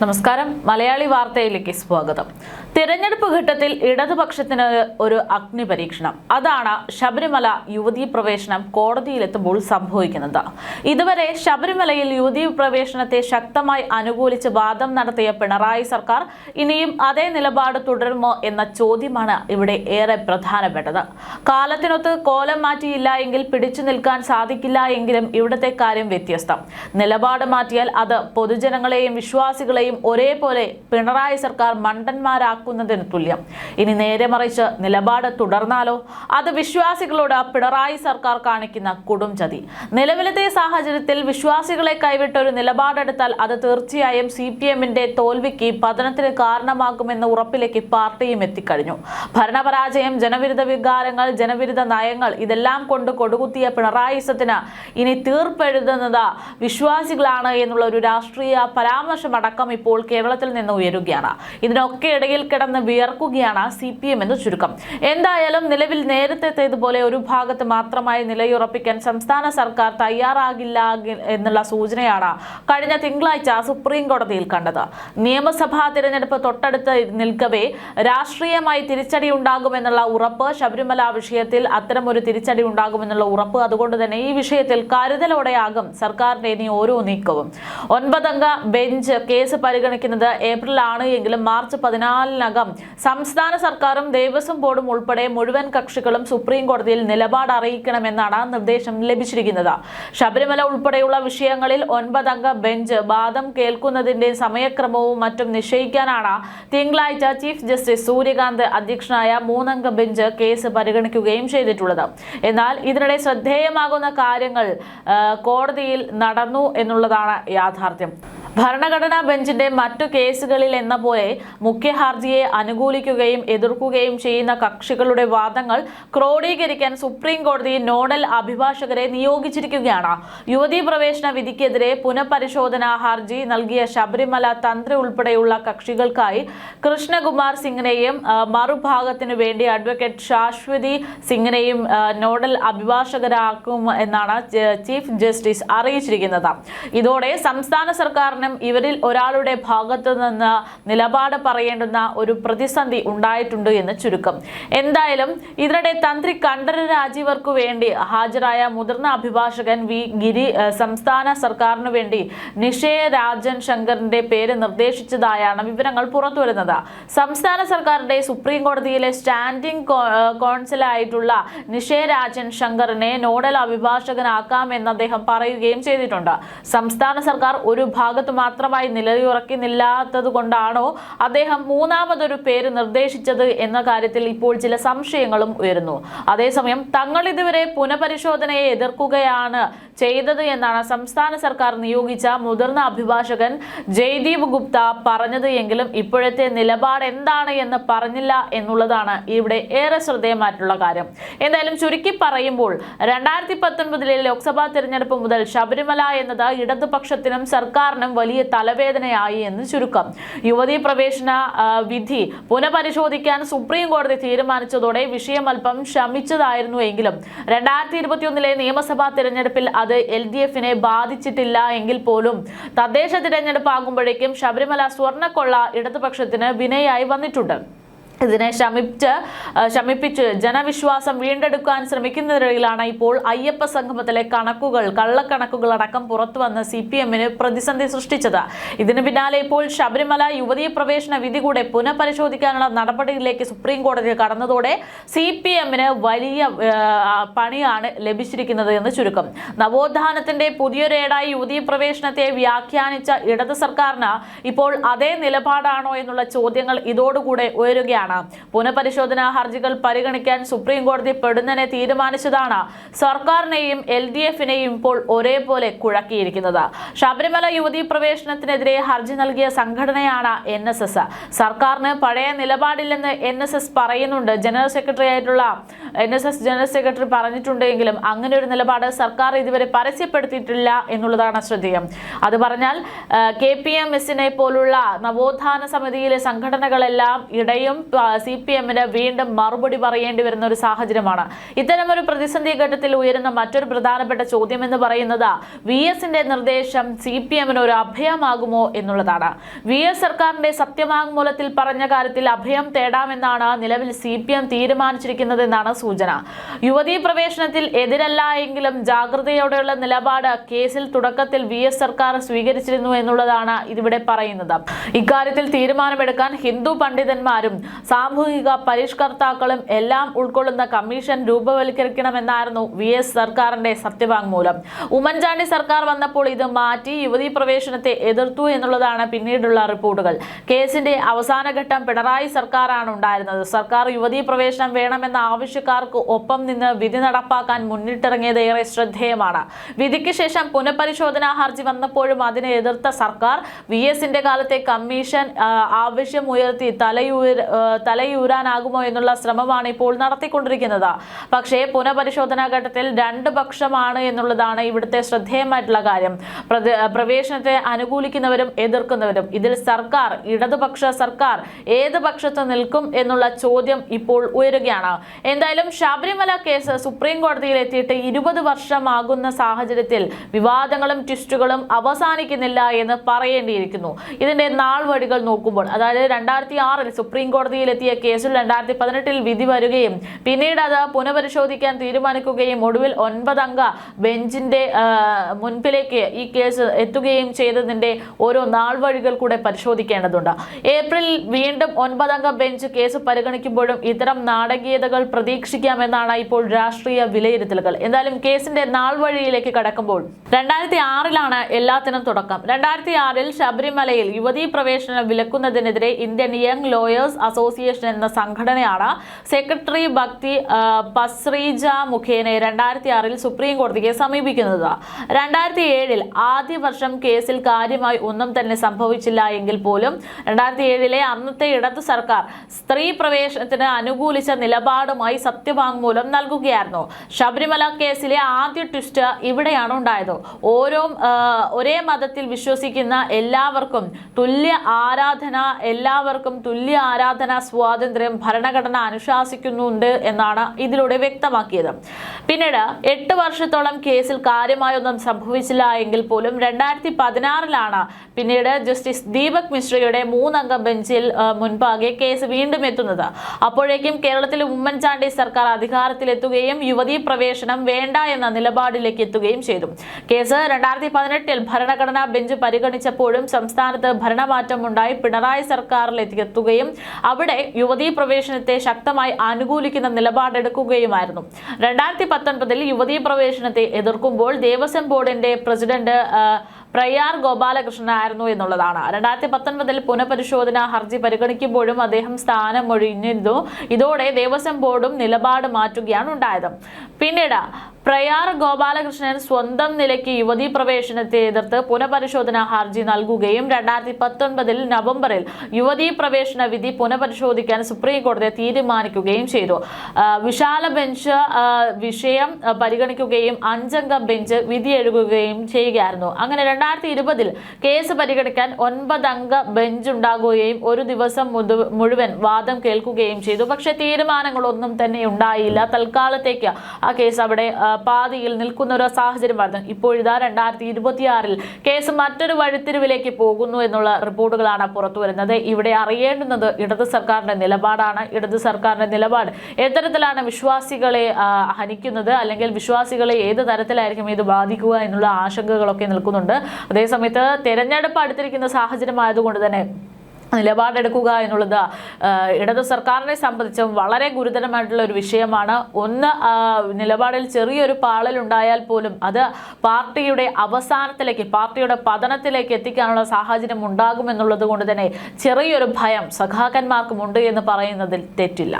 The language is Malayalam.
നമസ്കാരം. മലയാളി വാർത്തയിലേക്ക് സ്വാഗതം. തിരഞ്ഞെടുപ്പ് ഘട്ടത്തിൽ ഇടതുപക്ഷത്തിന് ഒരു അഗ്നി പരീക്ഷണം. അതാണ് ശബരിമല യുവതീ പ്രവേശനം കോടതിയിലെത്തുമ്പോൾ സംഭവിക്കുന്നത്. ഇതുവരെ ശബരിമലയിൽ യുവതീ പ്രവേശനത്തെ ശക്തമായി അനുകൂലിച്ച് വാദം നടത്തിയ പിണറായി സർക്കാർ ഇനിയും അതേ നിലപാട് തുടരുമോ എന്ന ചോദ്യമാണ് ഇവിടെ ഏറെ പ്രധാനപ്പെട്ടത്. കാലത്തിനൊത്ത് കോലം മാറ്റിയില്ല എങ്കിൽ പിടിച്ചു നിൽക്കാൻ സാധിക്കില്ല എങ്കിലും ഇവിടത്തെ കാര്യം വ്യത്യസ്തം. നിലപാട് മാറ്റിയാൽ അത് പൊതുജനങ്ങളെയും വിശ്വാസികളെയും ഒരേപോലെ പിണറായി സർക്കാർ മണ്ടന്മാരാക്കുന്നതിന് തുല്യം. ഇനി നേരെ മറിച്ച് നിലപാട് തുടർന്നാലോ? അത് വിശ്വാസികളോട് പിണറായി സർക്കാർ കാണിക്കുന്ന കൊടുംചതി. നിലവിലത്തെ സാഹചര്യത്തിൽ വിശ്വാസികളെ കൈവിട്ടൊരു നിലപാടെടുത്താൽ അത് തീർച്ചയായും CPM-ന്റെ തോൽവിക്ക് പതനത്തിന് കാരണമാകുമെന്ന ഉറപ്പിലേക്ക് പാർട്ടിയും എത്തിക്കഴിഞ്ഞു. ഭരണപരാജയം, ജനവിരുദ്ധ വികാരങ്ങൾ, ജനവിരുദ്ധ നയങ്ങൾ ഇതെല്ലാം കൊണ്ട് കൊടുകുത്തിയ പിണറായിസത്തിന് ഇനി തീർപ്പെഴുതുന്നത് വിശ്വാസികളാണ് എന്നുള്ള ഒരു രാഷ്ട്രീയ പരാമർശമടക്കം ഇപ്പോൾ കേരളത്തിൽ നിന്ന് ഉയരുകയാണ്. ഇതിനൊക്കെ ഇടയിൽ കിടന്ന് വിയർക്കുകയാണ് CPM എന്ന് ചുരുക്കം. എന്തായാലും നിലവിൽ നേരത്തെതുപോലെ ഒരു ഭാഗത്ത് മാത്രമായി നിലയുറപ്പിക്കാൻ സംസ്ഥാന സർക്കാർ തയ്യാറാകില്ല എന്നുള്ള സൂചനയാണ് കഴിഞ്ഞ തിങ്കളാഴ്ച സുപ്രീം കോടതിയിൽ കണ്ടത്. നിയമസഭാ തിരഞ്ഞെടുപ്പ് തൊട്ടടുത്ത് നിൽക്കവേ രാഷ്ട്രീയമായി തിരിച്ചടി ഉണ്ടാകുമെന്നുള്ള ഉറപ്പ്, ശബരിമല വിഷയത്തിൽ അത്തരമൊരു തിരിച്ചടി ഉണ്ടാകുമെന്നുള്ള ഉറപ്പ്, അതുകൊണ്ട് തന്നെ ഈ വിഷയത്തിൽ കരുതലോടെയാകും സർക്കാരിന്റെ ഇനി ഓരോ നീക്കവും. 9 അംഗ ബെഞ്ച് കേസ് പരിഗണിക്കുന്നത് ഏപ്രിലാണ് എങ്കിലും മാർച്ച് 14-നകം സംസ്ഥാന സർക്കാരും ദേവസ്വം ബോർഡും ഉൾപ്പെടെ മുഴുവൻ കക്ഷികളും സുപ്രീം കോടതിയിൽ നിലപാട് അറിയിക്കണമെന്നാണ് നിർദ്ദേശം ലഭിച്ചിരിക്കുന്നത്. ശബരിമല ഉൾപ്പെടെയുള്ള വിഷയങ്ങളിൽ 9 അംഗ ബെഞ്ച് വാദം കേൾക്കുന്നതിന്റെ സമയക്രമവും മറ്റും നിശ്ചയിക്കാനാണ് തിങ്കളാഴ്ച ചീഫ് ജസ്റ്റിസ് സൂര്യകാന്ത് അധ്യക്ഷനായ 3 അംഗ ബെഞ്ച് കേസ് പരിഗണിക്കുകയും ചെയ്തിട്ടുള്ളത്. എന്നാൽ ഇതിനിടെ ശ്രദ്ധേയമാകുന്ന കാര്യങ്ങൾ കോടതിയിൽ നടന്നു എന്നുള്ളതാണ് യാഥാർത്ഥ്യം. ഭരണഘടനാ ബെഞ്ചിന്റെ മറ്റു കേസുകളിൽ എന്ന പോലെ മുഖ്യ ഹർജിയെ അനുകൂലിക്കുകയും എതിർക്കുകയും ചെയ്യുന്ന കക്ഷികളുടെ വാദങ്ങൾ ക്രോഡീകരിക്കാൻ സുപ്രീം കോടതി നോഡൽ അഭിഭാഷകരെ നിയോഗിച്ചിരിക്കുകയാണ്. യുവതീ പ്രവേശന വിധിക്കെതിരെ പുനഃപരിശോധനാ ഹർജി നൽകിയ ശബരിമല തന്ത്രി ഉൾപ്പെടെയുള്ള കക്ഷികൾക്കായി കൃഷ്ണകുമാർ സിംഗിനെയും മറുഭാഗത്തിനു വേണ്ടി അഡ്വക്കേറ്റ് ശാശ്വതി സിംഗിനെയും നോഡൽ അഭിഭാഷകരാക്കും എന്നാണ് ചീഫ് ജസ്റ്റിസ് അറിയിച്ചിരിക്കുന്നത്. ഇതോടെ സംസ്ഥാന സർക്കാർ ഇവരിൽ ഒരാളുടെ ഭാഗത്തു നിന്ന് നിലപാട് പറയേണ്ടുന്ന ഒരു പ്രതിസന്ധി ഉണ്ടായിട്ടുണ്ട് എന്ന് ചുരുക്കം. എന്തായാലും ഇതിനിടെ തന്ത്രി കണ്ഠരര് രാജീവർക്കു വേണ്ടി ഹാജരായ മുതിർന്ന അഭിഭാഷകൻ വി ഗിരി സംസ്ഥാന സർക്കാരിനു വേണ്ടി നിഷേയ രാജൻ ശങ്കറിന്റെ പേര് നിർദ്ദേശിച്ചതായാണ് വിവരങ്ങൾ പുറത്തുവരുന്നത്. സംസ്ഥാന സർക്കാരിന്റെ സുപ്രീം കോടതിയിലെ സ്റ്റാൻഡിംഗ് കോൺസിലായിട്ടുള്ള നിഷേയ രാജൻ ശങ്കറിനെ നോഡൽ അഭിഭാഷകനാക്കാമെന്ന് അദ്ദേഹം പറയുകയും ചെയ്തിട്ടുണ്ട്. സംസ്ഥാന സർക്കാർ ഒരു ഭാഗത്ത് മാത്രമായി നിലയുറക്കുന്നില്ലാത്തത് കൊണ്ടാണോ അദ്ദേഹം മൂന്നാമതൊരു പേര് നിർദ്ദേശിച്ചത് എന്ന കാര്യത്തിൽ ഇപ്പോൾ ചില സംശയങ്ങളും ഉയരുന്നു. അതേസമയം തങ്ങൾ ഇതുവരെ പുനഃപരിശോധനയെ എതിർക്കുകയാണ് ചെയ്തത് എന്നാണ് സംസ്ഥാന സർക്കാർ നിയോഗിച്ച മുതിർന്ന അഭിഭാഷകൻ ജയ്ദീപ് ഗുപ്ത പറഞ്ഞത് എങ്കിലും ഇപ്പോഴത്തെ നിലപാട് എന്താണ് എന്ന് പറഞ്ഞില്ല എന്നുള്ളതാണ് ഇവിടെ ഏറെ ശ്രദ്ധേയമായിട്ടുള്ള കാര്യം. എന്തായാലും ചുരുക്കി പറയുമ്പോൾ 2019 ലോക്സഭാ തിരഞ്ഞെടുപ്പ് മുതൽ ശബരിമല എന്നത് ഇടതുപക്ഷത്തിനും സർക്കാരിനും വലിയ തലവേദനയായി എന്ന് ചുരുക്കം. യുവതീ പ്രവേശന വിധി പുനഃപരിശോധിക്കാൻ സുപ്രീം കോടതി തീരുമാനിച്ചതോടെ വിഷയം അല്പം ശമിച്ചതായിരുന്നു എങ്കിലും 2021 നിയമസഭാ തിരഞ്ഞെടുപ്പിൽ അത് LDF-നെ ബാധിച്ചിട്ടില്ല എങ്കിൽ പോലും തദ്ദേശ തിരഞ്ഞെടുപ്പ് ആകുമ്പോഴേക്കും ശബരിമല സ്വർണ്ണക്കൊള്ള ഇടതുപക്ഷത്തിന് വിനയായി വന്നിട്ടുണ്ട്. ഇതിനെ ശമിപ്പിച്ച് ജനവിശ്വാസം വീണ്ടെടുക്കാൻ ശ്രമിക്കുന്നതിനിടയിലാണ് ഇപ്പോൾ അയ്യപ്പ സംഗമത്തിലെ കള്ളക്കണക്കുകൾ അടക്കം പുറത്തുവന്ന് CPM-ന് പ്രതിസന്ധി സൃഷ്ടിച്ചത്. ഇതിന് പിന്നാലെ ഇപ്പോൾ ശബരിമല യുവതീ പ്രവേശന വിധി കൂടെ പുനഃപരിശോധിക്കാനുള്ള നടപടിയിലേക്ക് സുപ്രീം കോടതി കടന്നതോടെ CPM-ന് വലിയ പണിയാണ് ലഭിച്ചിരിക്കുന്നത് എന്ന് ചുരുക്കം. നവോത്ഥാനത്തിന്റെ പുതിയൊരേടായി യുവതീ പ്രവേശനത്തെ വ്യാഖ്യാനിച്ച ഇടത് സർക്കാരിന് ഇപ്പോൾ അതേ നിലപാടാണോ എന്നുള്ള ചോദ്യങ്ങൾ ഇതോടുകൂടെ ഉയരുകയാണ്. പുനഃപരിശോധനാ ഹർജികൾ പരിഗണിക്കാൻ സുപ്രീം കോടതി പെടുന്നതിനെ തീരുമാനിച്ചതാണ് സർക്കാരിനെയും LDF-നെയും ഇപ്പോൾ ഒരേപോലെ കുഴക്കിയിരിക്കുന്നത്. ശബരിമല യുവതീ പ്രവേശനത്തിനെതിരെ ഹർജി നൽകിയ സംഘടനയാണ് NSS. സർക്കാരിന് പഴയ നിലപാടില്ലെന്ന് NSS പറയുന്നുണ്ട്. NSS ജനറൽ സെക്രട്ടറി പറഞ്ഞിട്ടുണ്ടെങ്കിലും അങ്ങനെ ഒരു നിലപാട് സർക്കാർ ഇതുവരെ പരസ്യപ്പെടുത്തിയിട്ടില്ല എന്നുള്ളതാണ് ശ്രദ്ധേയം. അത് പറഞ്ഞാൽ KPMS-നെ പോലുള്ള നവോത്ഥാന സമിതിയിലെ സംഘടനകളെല്ലാം ഇടയും CPM-ന് വീണ്ടും മറുപടി പറയേണ്ടി വരുന്ന ഒരു സാഹചര്യമാണ്. ഇത്തരമൊരു പ്രതിസന്ധി ഘട്ടത്തിൽ ഉയരുന്ന മറ്റൊരു പ്രധാനപ്പെട്ട ചോദ്യം എന്ന് പറയുന്നത് VS-ന്റെ നിർദ്ദേശം CPM-ന് ഒരു അഭയമാകുമോ എന്നുള്ളതാണ്. VS സർക്കാരിന്റെ സത്യവാങ്മൂലത്തിൽ പറഞ്ഞ കാര്യത്തിൽ അഭയം തേടാമെന്നാണ് നിലവിൽ CPM തീരുമാനിച്ചിരിക്കുന്നതെന്നാണ് സൂചന. യുവതീ പ്രവേശനത്തിൽ എതിരല്ല എങ്കിലും ജാഗ്രതയോടെയുള്ള നിലപാട് കേസിൽ തുടക്കത്തിൽ VS സർക്കാർ സ്വീകരിച്ചിരുന്നു എന്നുള്ളതാണ് ഇതിവിടെ പറയുന്നത്. ഇക്കാര്യത്തിൽ തീരുമാനമെടുക്കാൻ ഹിന്ദു പണ്ഡിതന്മാരും സാമൂഹിക പരിഷ്കർത്താക്കളും എല്ലാം ഉൾക്കൊള്ളുന്ന കമ്മീഷൻ രൂപവൽക്കരിക്കണമെന്നായിരുന്നു VS സർക്കാരിന്റെ സത്യവാങ്മൂലം. ഉമ്മൻചാണ്ടി സർക്കാർ വന്നപ്പോൾ ഇത് മാറ്റി യുവതീ പ്രവേശനത്തെ എതിർത്തു എന്നുള്ളതാണ് പിന്നീടുള്ള റിപ്പോർട്ടുകൾ. കേസിന്റെ അവസാനഘട്ടം പിണറായി സർക്കാരാണ് ഉണ്ടായിരുന്നത്. സർക്കാർ യുവതീ പ്രവേശനം വേണമെന്ന ആവശ്യക്കാർക്ക് ഒപ്പം നിന്ന് വിധി നടപ്പാക്കാൻ മുന്നിട്ടിറങ്ങിയത് ഏറെ ശ്രദ്ധേയമാണ്. വിധിക്ക് ശേഷം പുനഃപരിശോധനാ ഹർജി വന്നപ്പോഴും അതിനെ എതിർത്ത സർക്കാർ VS-ന്റെ കാലത്തെ കമ്മീഷൻ ആവശ്യം ഉയർത്തി തലയൂരാനാകുമോ എന്നുള്ള ശ്രമമാണ് ഇപ്പോൾ നടത്തിക്കൊണ്ടിരിക്കുന്നത്. പക്ഷേ പുനഃപരിശോധനാ ഘട്ടത്തിൽ രണ്ട് പക്ഷമാണ് എന്നുള്ളതാണ് ഇവിടുത്തെ ശ്രദ്ധേയമായിട്ടുള്ള കാര്യം. പ്രവേശനത്തെ അനുകൂലിക്കുന്നവരും എതിർക്കുന്നവരും. ഇതിൽ സർക്കാർ, ഇടതുപക്ഷ സർക്കാർ ഏത് പക്ഷത്ത് നിൽക്കും എന്നുള്ള ചോദ്യം ഇപ്പോൾ ഉയരുകയാണ്. എന്തായാലും ശബരിമല കേസ് സുപ്രീം കോടതിയിൽ എത്തിയിട്ട് 20 വർഷമാകുന്ന സാഹചര്യത്തിൽ വിവാദങ്ങളും ട്വിസ്റ്റുകളും അവസാനിക്കുന്നില്ല എന്ന് പറയേണ്ടിയിരിക്കുന്നു. ഇതിന്റെ നാൾ വഴികൾ നോക്കുമ്പോൾ, അതായത് 2006-ൽ സുപ്രീം കോടതിയിൽ എത്തിയ കേസിൽ 2018-ൽ വിധി വരികയും പിന്നീട് അത് പുനഃപരിശോധിക്കാൻ തീരുമാനിക്കുകയും ഒടുവിൽ 9-അംഗ ബെഞ്ചിന്റെ മുൻപിലേക്ക് ഈ കേസ് എത്തുകയും ചെയ്തതിന്റെ ഓരോ നാൾ വഴികൾ കൂടെ പരിശോധിക്കേണ്ടതുണ്ട്. ഏപ്രിലിൽ വീണ്ടും 9-അംഗ ബെഞ്ച് കേസ് പരിഗണിക്കുമ്പോഴും ഇത്തരം നാടകീയതകൾ പ്രതീക്ഷിക്കാമെന്നാണ് ഇപ്പോൾ രാഷ്ട്രീയ വിലയിരുത്തലുകൾ. എന്തായാലും കേസിന്റെ നാൾ വഴിയിലേക്ക് കടക്കുമ്പോൾ 2006-ലാണ് എല്ലാത്തിനും തുടക്കം. 2006-ൽ ശബരിമലയിൽ യുവതീ പ്രവേശനം വിലക്കുന്നതിനെതിരെ ഇന്ത്യൻ യങ് ലോയേഴ്സ് അസോസിയേഷൻ എന്ന സംഘടനയാണ് സെക്രട്ടറി ഭക്തി പസ്രീജ മുഖേന 2006-ൽ സുപ്രീം കോടതിയെ സമീപിക്കുന്നത്. 2007-ൽ ആദ്യ വർഷം കേസിൽ കാര്യമായി ഒന്നും തന്നെ സംഭവിച്ചില്ല എങ്കിൽ പോലും 2007-ലെ അന്നത്തെ ഇടതു സർക്കാർ സ്ത്രീ പ്രവേശനത്തിന് അനുകൂലിച്ച നിലപാടുമായി സത്യവാങ്മൂലം നൽകുകയായിരുന്നു. ശബരിമല കേസിലെ ആദ്യ ട്വിസ്റ്റ് ഇവിടെയാണ് ഉണ്ടായത്. ഒരേ മതത്തിൽ വിശ്വസിക്കുന്ന എല്ലാവർക്കും തുല്യ ആരാധന സ്വാതന്ത്ര്യം ഭരണഘടന അനുശാസിക്കുന്നുണ്ട് എന്നാണ് ഇതിലൂടെ വ്യക്തമാക്കിയത്. പിന്നീട് 8 വർഷത്തോളം കേസിൽ കാര്യമായൊന്നും സംഭവിച്ചില്ല എങ്കിൽ പോലും 2016-ലാണ് പിന്നീട് ജസ്റ്റിസ് ദീപക് മിശ്രയുടെ 3-അംഗ ബെഞ്ചിൽ മുൻപാകെ കേസ് വീണ്ടും എത്തുന്നത്. അപ്പോഴേക്കും കേരളത്തിൽ ഉമ്മൻചാണ്ടി സർക്കാർ അധികാരത്തിലെത്തുകയും യുവതീ പ്രവേശനം വേണ്ട എന്ന നിലപാടിലേക്ക് എത്തുകയും ചെയ്തു. കേസ് 2018-ൽ ഭരണഘടനാ ബെഞ്ച് പരിഗണിച്ചപ്പോഴും സംസ്ഥാനത്ത് ഭരണമാറ്റം ഉണ്ടായി പിണറായി സർക്കാരിലെത്തുകയും അവിടെ യുവതീ പ്രവേശനത്തെ ശക്തമായി അനുകൂലിക്കുന്ന നിലപാടെടുക്കുകയുമായിരുന്നു. 2019-ൽ യുവതീ പ്രവേശനത്തെ എതിർക്കുമ്പോൾ ദേവസ്വം ബോർഡിന്റെ പ്രസിഡന്റ് പ്രയാർ ഗോപാലകൃഷ്ണനായിരുന്നു എന്നുള്ളതാണ്. 2019-ൽ പുനഃപരിശോധനാ ഹർജി പരിഗണിക്കുമ്പോഴും അദ്ദേഹം സ്ഥാനമൊഴിഞ്ഞിരുന്നു. ഇതോടെ ദേവസ്വം ബോർഡും നിലപാട് മാറ്റുകയാണ് ഉണ്ടായത്. പിന്നീട് പ്രയാർ ഗോപാലകൃഷ്ണൻ സ്വന്തം നിലയ്ക്ക് യുവതീ പ്രവേശനത്തെ എതിർത്ത് പുനഃപരിശോധനാ ഹർജി നൽകുകയും 2019 നവംബറിൽ യുവതീ പ്രവേശന വിധി പുനഃപരിശോധിക്കാൻ സുപ്രീം കോടതി തീരുമാനിക്കുകയും ചെയ്തു. വിശാല ബെഞ്ച് വിഷയം പരിഗണിക്കുകയും 5-അംഗ ബെഞ്ച് വിധി എഴുതുകയും ചെയ്യുകയായിരുന്നു. അങ്ങനെ 2020-ൽ കേസ് പരിഗണിക്കാൻ 9-അംഗ ബെഞ്ച് ഉണ്ടാകുകയും ഒരു ദിവസം മുഴുവൻ വാദം കേൾക്കുകയും ചെയ്തു. പക്ഷേ തീരുമാനങ്ങളൊന്നും തന്നെ ഉണ്ടായില്ല. തൽക്കാലത്തേക്ക് ആ കേസ് അവിടെ പാതിയിൽ നിൽക്കുന്ന ഒരു സാഹചര്യമായിരുന്നു. ഇപ്പോഴിതാ 2026-ൽ കേസ് മറ്റൊരു വഴിത്തിരിവിലേക്ക് പോകുന്നു എന്നുള്ള റിപ്പോർട്ടുകളാണ് പുറത്തു വരുന്നത്. ഇവിടെ അറിയേണ്ടുന്നത് ഇടത് സർക്കാരിന്റെ നിലപാടാണ്. ഇടത് സർക്കാരിന്റെ നിലപാട് എത്തരത്തിലാണ് വിശ്വാസികളെ ഹനിക്കുന്നത്, അല്ലെങ്കിൽ വിശ്വാസികളെ ഏത് തരത്തിലായിരിക്കും ഇത് ബാധിക്കുക എന്നുള്ള ആശങ്കകളൊക്കെ നിൽക്കുന്നുണ്ട്. അതേസമയത്ത് തെരഞ്ഞെടുപ്പ് അടുത്തിരിക്കുന്ന സാഹചര്യമായതുകൊണ്ട് തന്നെ നിലപാടെടുക്കുക എന്നുള്ളത് ഇടതു സർക്കാരിനെ സംബന്ധിച്ചും വളരെ ഗുരുതരമായിട്ടുള്ള ഒരു വിഷയമാണ്. നിലപാടിൽ ചെറിയൊരു പാളലുണ്ടായാൽ പോലും അത് പാർട്ടിയുടെ അവസാനത്തിലേക്ക്, പാർട്ടിയുടെ പതനത്തിലേക്ക് എത്തിക്കാനുള്ള സാഹചര്യം ഉണ്ടാകുമെന്നുള്ളത് കൊണ്ട് തന്നെ ചെറിയൊരു ഭയം സഖാക്കന്മാർക്കുമുണ്ട് എന്ന് പറയുന്നതിൽ തെറ്റില്ല.